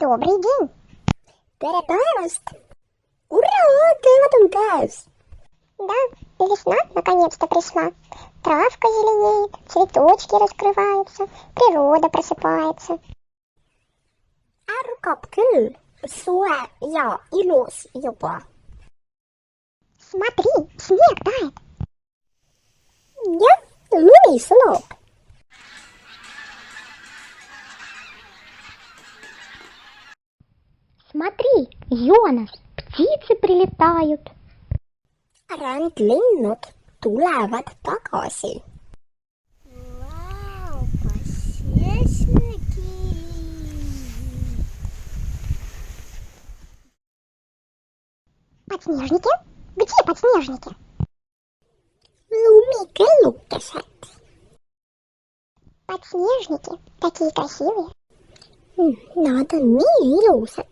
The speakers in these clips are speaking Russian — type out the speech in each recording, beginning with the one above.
Добрый день. Tere! Ура! Kevad on käes! Да, весна наконец-то пришла. Травка зеленеет, цветочки раскрываются, природа просыпается. Ärkab küll, soe ja ilus juba. Смотри, снег тает. Jah, lumi sulab. Смотри, Йонас, птицы прилетают. Rändlinnud tulevad tagasi. Vau, посесники. Подснежники? Где подснежники? Lumikellukesed. Подснежники, такие красивые. Nad on nii ilusad.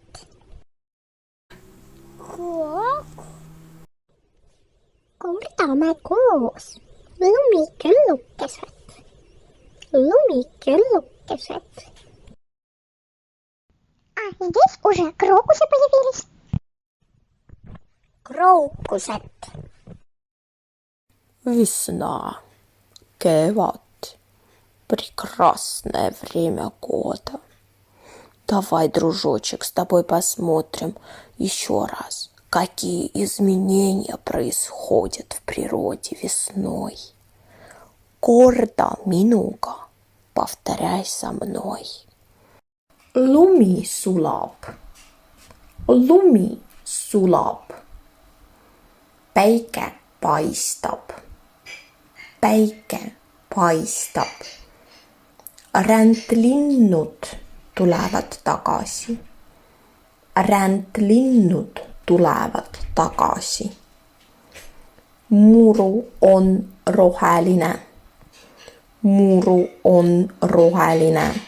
Kordame koos. Lumikellukesed. Lumikellukesed. А здесь уже крокусы появились. Крookused. Весна, kevad, прекрасное время года. Давай, дружочек, с тобой посмотрим еще раз, какие изменения происходят в природе весной. Korda minuga, повторяй со мной. Lumi sulab, lumi sulab, päike paistab, päike paistab. Rändlinnud tulevad tagasi, rändlinnud tulevad tagasi. Muru on roheline, muru on roheline.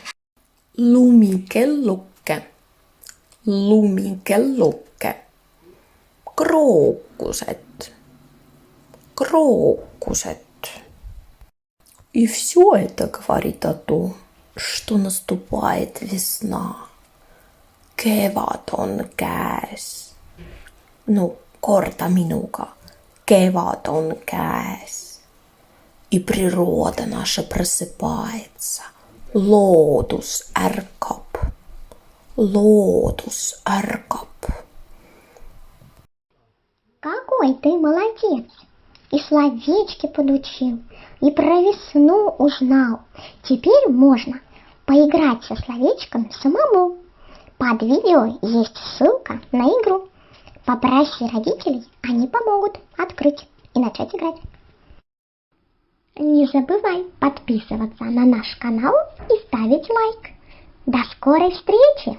Lumikelluke, lumikelluke. Крокусет, крокусет. И все это говорит о том, что наступает весна. Kevad on käes. Ну, korda minuga. Kevad on käes. И природа наша просыпается. Loodus ärkab. Loodus ärkab. Какой ты молодец! И словечки подучил, и про весну узнал. Теперь можно поиграть со словечком самому. Под видео есть ссылка на игру. Попроси родителей, они помогут открыть и начать играть. Не забывай подписываться на наш канал и ставить лайк. До скорой встречи!